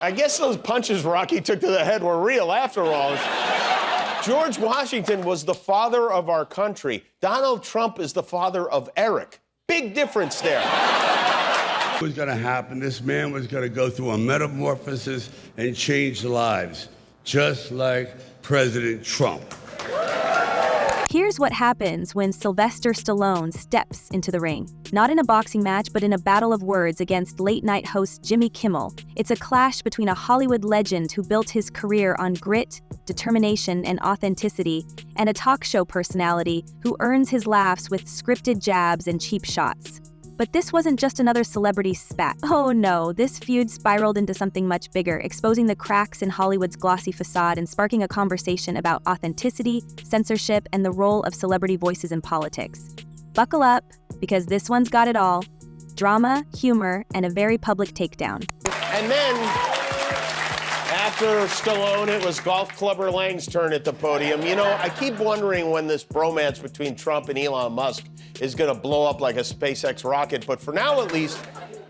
I guess those punches Rocky took to the head were real after all. George Washington was the father of our country. Donald Trump is the father of Eric. Big difference there. What was going to happen? This man was going to go through a metamorphosis and change lives, just like President Trump. Here's what happens when Sylvester Stallone steps into the ring. Not in a boxing match, but in a battle of words against late-night host Jimmy Kimmel. It's a clash between a Hollywood legend who built his career on grit, determination, and authenticity, and a talk show personality who earns his laughs with scripted jabs and cheap shots. But this wasn't just another celebrity spat. Oh no, this feud spiraled into something much bigger, exposing the cracks in Hollywood's glossy facade and sparking a conversation about authenticity, censorship, and the role of celebrity voices in politics. Buckle up, because this one's got it all: drama, humor, and a very public takedown. And then, after Stallone, it was Golf Clubber Lang's turn at the podium. You know, I keep wondering when this bromance between Trump and Elon Musk is going to blow up like a SpaceX rocket, but for now at least,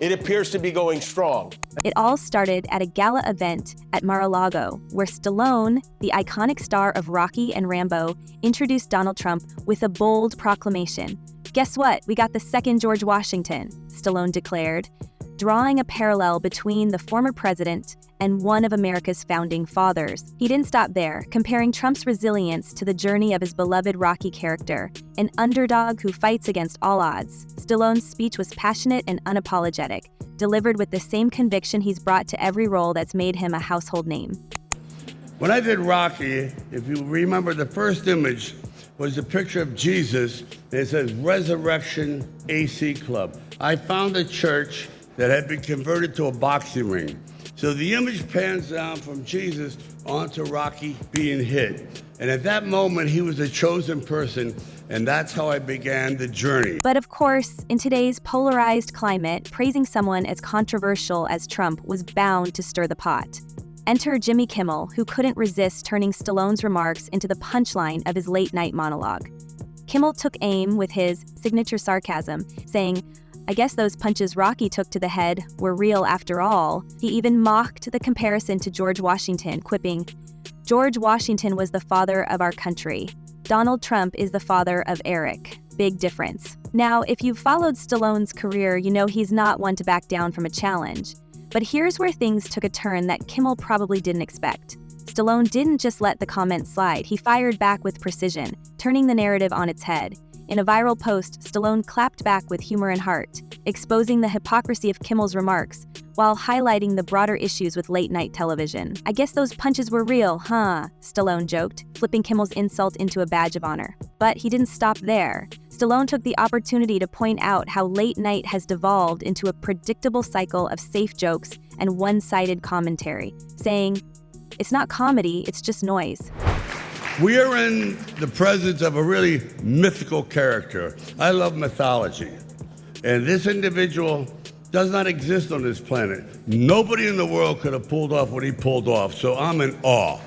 it appears to be going strong. It all started at a gala event at Mar-a-Lago, where Stallone, the iconic star of Rocky and Rambo, introduced Donald Trump with a bold proclamation. "Guess what? We got the second George Washington," Stallone declared, drawing a parallel between the former president and one of America's founding fathers. He didn't stop there, comparing Trump's resilience to the journey of his beloved Rocky character, an underdog who fights against all odds. Stallone's speech was passionate and unapologetic, delivered with the same conviction he's brought to every role that's made him a household name. When I did Rocky, if you remember, the first image was a picture of Jesus, and it says Resurrection AC Club. I found a church that had been converted to a boxing ring. So the image pans down from Jesus onto Rocky being hit. And at that moment, he was a chosen person, and that's how I began the journey. But of course, in today's polarized climate, praising someone as controversial as Trump was bound to stir the pot. Enter Jimmy Kimmel, who couldn't resist turning Stallone's remarks into the punchline of his late-night monologue. Kimmel took aim with his signature sarcasm, saying, "I guess those punches Rocky took to the head were real after all." He even mocked the comparison to George Washington, quipping, "George Washington was the father of our country. Donald Trump is the father of Eric. Big difference." Now, if you've followed Stallone's career, you know he's not one to back down from a challenge. But here's where things took a turn that Kimmel probably didn't expect. Stallone didn't just let the comments slide, he fired back with precision, turning the narrative on its head. In a viral post, Stallone clapped back with humor and heart, exposing the hypocrisy of Kimmel's remarks, while highlighting the broader issues with late-night television. "I guess those punches were real, huh?" Stallone joked, flipping Kimmel's insult into a badge of honor. But he didn't stop there. Stallone took the opportunity to point out how late night has devolved into a predictable cycle of safe jokes and one-sided commentary, saying, "It's not comedy, it's just noise." We are in the presence of a really mythical character. I love mythology. And this individual does not exist on this planet. Nobody in the world could have pulled off what he pulled off, so I'm in awe.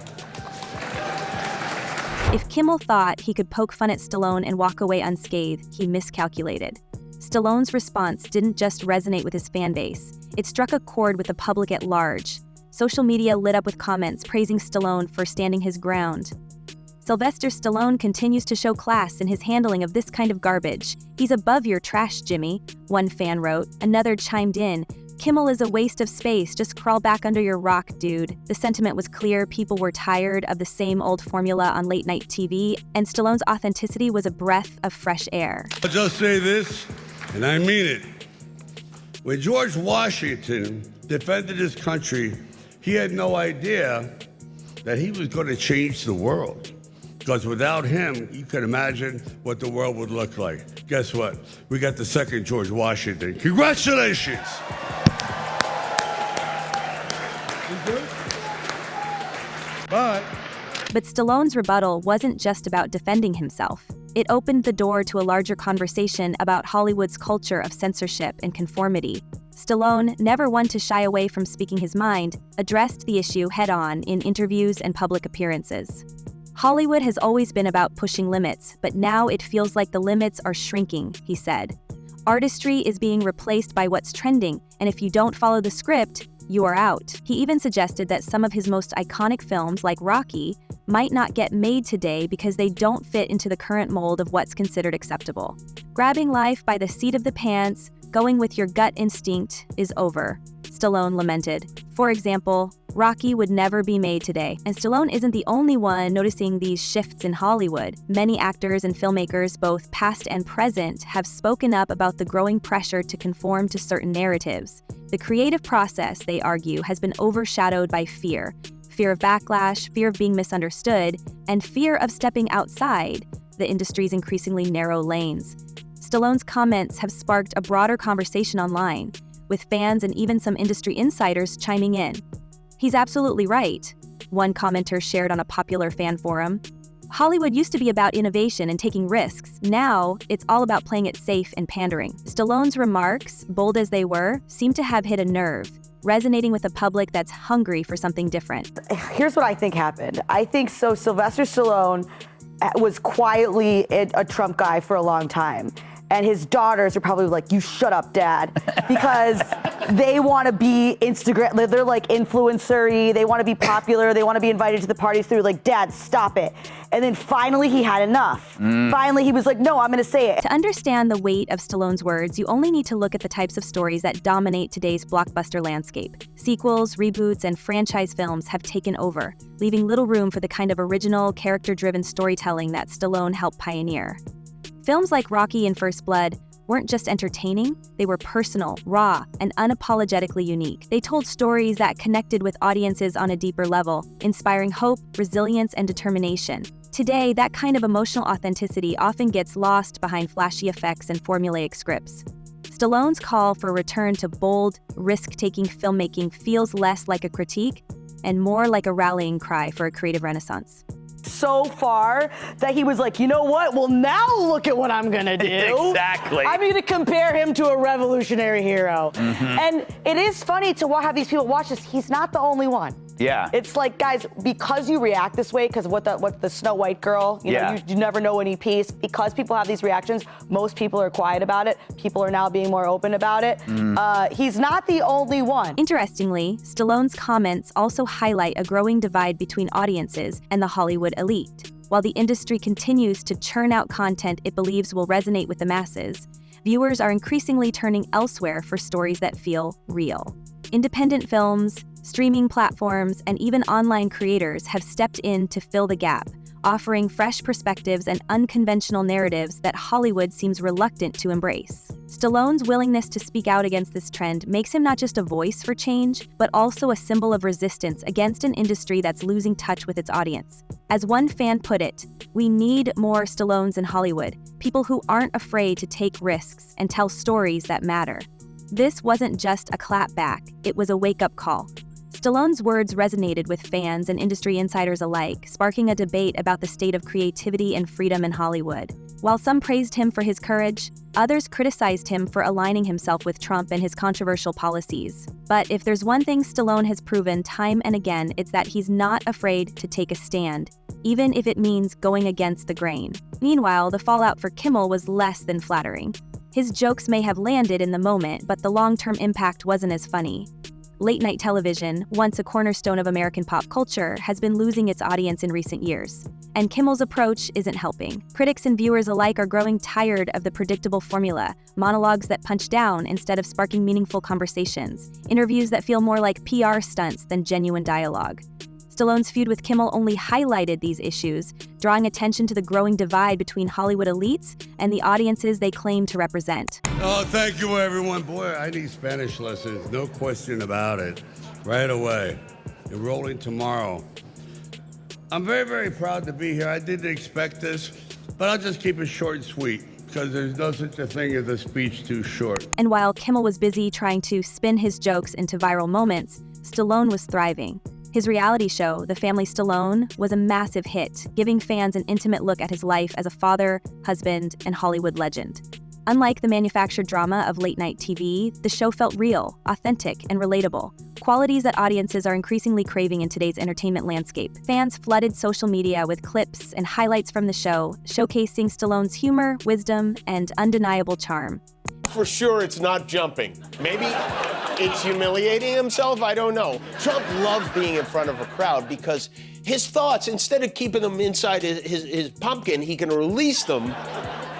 If Kimmel thought he could poke fun at Stallone and walk away unscathed, he miscalculated. Stallone's response didn't just resonate with his fan base, it struck a chord with the public at large. Social media lit up with comments praising Stallone for standing his ground. Sylvester Stallone continues to show class in his handling of this kind of garbage. "He's above your trash, Jimmy," one fan wrote. Another chimed in, "Kimmel is a waste of space, just crawl back under your rock, dude." The sentiment was clear, people were tired of the same old formula on late-night TV, and Stallone's authenticity was a breath of fresh air. I'll just say this, and I mean it. When George Washington defended his country, he had no idea that he was going to change the world. Because without him, you can imagine what the world would look like. Guess what? We got the second George Washington. Congratulations! But Stallone's rebuttal wasn't just about defending himself. It opened the door to a larger conversation about Hollywood's culture of censorship and conformity. Stallone, never one to shy away from speaking his mind, addressed the issue head-on in interviews and public appearances. "Hollywood has always been about pushing limits, but now it feels like the limits are shrinking," he said. "Artistry is being replaced by what's trending, and if you don't follow the script, you are out. He even suggested that some of his most iconic films, like Rocky, might not get made today because they don't fit into the current mold of what's considered acceptable. Grabbing life by the seat of the pants, going with your gut instinct, is over, Stallone lamented. For example, Rocky would never be made today, and Stallone isn't the only one noticing these shifts in Hollywood. Many actors and filmmakers, both past and present, have spoken up about the growing pressure to conform to certain narratives. The creative process, they argue, has been overshadowed by fear. Fear of backlash, fear of being misunderstood, and fear of stepping outside the industry's increasingly narrow lanes. Stallone's comments have sparked a broader conversation online, with fans and even some industry insiders chiming in. He's absolutely right, one commenter shared on a popular fan forum. Hollywood used to be about innovation and taking risks. Now, it's all about playing it safe and pandering. Stallone's remarks, bold as they were, seem to have hit a nerve, resonating with a public that's hungry for something different. Here's what I think happened. I think Sylvester Stallone was quietly a Trump guy for a long time. And his daughters are probably like, you shut up, Dad, because they want to be Instagram, they're like influencer-y, they want to be popular, they want to be invited to the parties through, like, Dad, stop it. And then finally he had enough. Finally he was like, no, I'm going to say it. To understand the weight of Stallone's words, you only need to look at the types of stories that dominate today's blockbuster landscape. Sequels, reboots, and franchise films have taken over, leaving little room for the kind of original, character-driven storytelling that Stallone helped pioneer. Films like Rocky and First Blood weren't just entertaining, they were personal, raw, and unapologetically unique. They told stories that connected with audiences on a deeper level, inspiring hope, resilience, and determination. Today, that kind of emotional authenticity often gets lost behind flashy effects and formulaic scripts. Stallone's call for a return to bold, risk-taking filmmaking feels less like a critique and more like a rallying cry for a creative renaissance. So far that he was like, you know what? Well, now look at what I'm gonna do. Exactly. I'm gonna compare him to a revolutionary hero. And it is funny to have these people watch this. He's not the only one. Yeah. It's like, guys, because you react this way, because what the Snow White girl, you know, you never know any peace. Because people have these reactions, most people are quiet about it. People are now being more open about it. He's not the only one. Interestingly, Stallone's comments also highlight a growing divide between audiences and the Hollywood elite. While the industry continues to churn out content it believes will resonate with the masses, viewers are increasingly turning elsewhere for stories that feel real. Independent films, streaming platforms, and even online creators have stepped in to fill the gap, offering fresh perspectives and unconventional narratives that Hollywood seems reluctant to embrace. Stallone's willingness to speak out against this trend makes him not just a voice for change, but also a symbol of resistance against an industry that's losing touch with its audience. As one fan put it, we need more Stallones in Hollywood, people who aren't afraid to take risks and tell stories that matter. This wasn't just a clapback, it was a wake-up call. Stallone's words resonated with fans and industry insiders alike, sparking a debate about the state of creativity and freedom in Hollywood. While some praised him for his courage, others criticized him for aligning himself with Trump and his controversial policies. But if there's one thing Stallone has proven time and again, it's that he's not afraid to take a stand, even if it means going against the grain. Meanwhile, the fallout for Kimmel was less than flattering. His jokes may have landed in the moment, but the long-term impact wasn't as funny. Late-night television, once a cornerstone of American pop culture, has been losing its audience in recent years. And Kimmel's approach isn't helping. Critics and viewers alike are growing tired of the predictable formula, monologues that punch down instead of sparking meaningful conversations, interviews that feel more like PR stunts than genuine dialogue. Stallone's feud with Kimmel only highlighted these issues, drawing attention to the growing divide between Hollywood elites and the audiences they claim to represent. Oh, thank you, everyone. Boy, I need Spanish lessons, no question about it. Right away. Enrolling tomorrow. I'm very, very proud to be here. I didn't expect this, but I'll just keep it short and sweet, because there's no such a thing as a speech too short. And while Kimmel was busy trying to spin his jokes into viral moments, Stallone was thriving. His reality show, The Family Stallone, was a massive hit, giving fans an intimate look at his life as a father, husband, and Hollywood legend. Unlike the manufactured drama of late-night TV, the show felt real, authentic, and relatable, qualities that audiences are increasingly craving in today's entertainment landscape. Fans flooded social media with clips and highlights from the show, showcasing Stallone's humor, wisdom, and undeniable charm. for sure it's not jumping. Maybe it's humiliating himself, I don't know. Trump loves being in front of a crowd because his thoughts, instead of keeping them inside his pumpkin, he can release them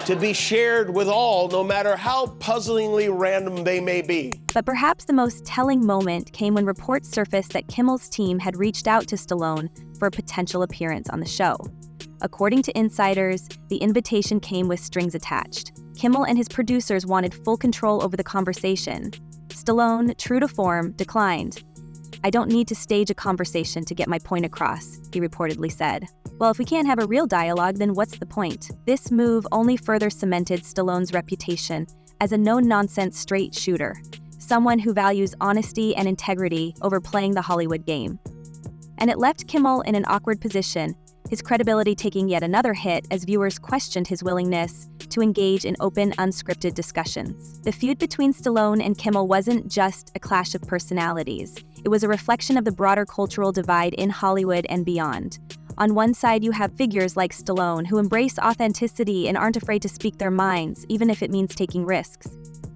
to be shared with all, no matter how puzzlingly random they may be. But perhaps the most telling moment came when reports surfaced that Kimmel's team had reached out to Stallone for a potential appearance on the show. According to insiders, the invitation came with strings attached. Kimmel and his producers wanted full control over the conversation. Stallone, true to form, declined. "I don't need to stage a conversation to get my point across," he reportedly said. Well, if we can't have a real dialogue, then what's the point? This move only further cemented Stallone's reputation as a no-nonsense straight shooter, someone who values honesty and integrity over playing the Hollywood game. And it left Kimmel in an awkward position, his credibility taking yet another hit as viewers questioned his willingness to engage in open, unscripted discussions. The feud between Stallone and Kimmel wasn't just a clash of personalities. It was a reflection of the broader cultural divide in Hollywood and beyond. On one side, you have figures like Stallone who embrace authenticity and aren't afraid to speak their minds, even if it means taking risks.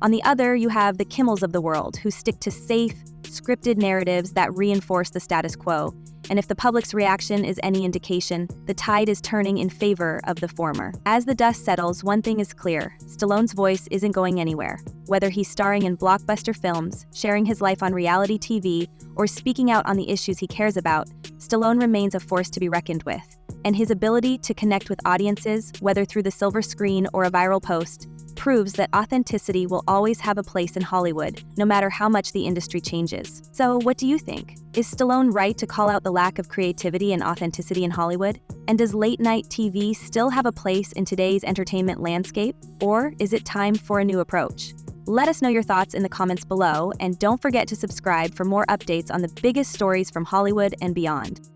On the other, you have the Kimmels of the world who stick to safe, scripted narratives that reinforce the status quo. And if the public's reaction is any indication, the tide is turning in favor of the former. As the dust settles, one thing is clear: Stallone's voice isn't going anywhere. Whether he's starring in blockbuster films, sharing his life on reality TV, or speaking out on the issues he cares about, Stallone remains a force to be reckoned with. And his ability to connect with audiences, whether through the silver screen or a viral post, proves that authenticity will always have a place in Hollywood, no matter how much the industry changes. So, what do you think? Is Stallone right to call out the lack of creativity and authenticity in Hollywood? And does late-night TV still have a place in today's entertainment landscape? Or is it time for a new approach? Let us know your thoughts in the comments below, and don't forget to subscribe for more updates on the biggest stories from Hollywood and beyond.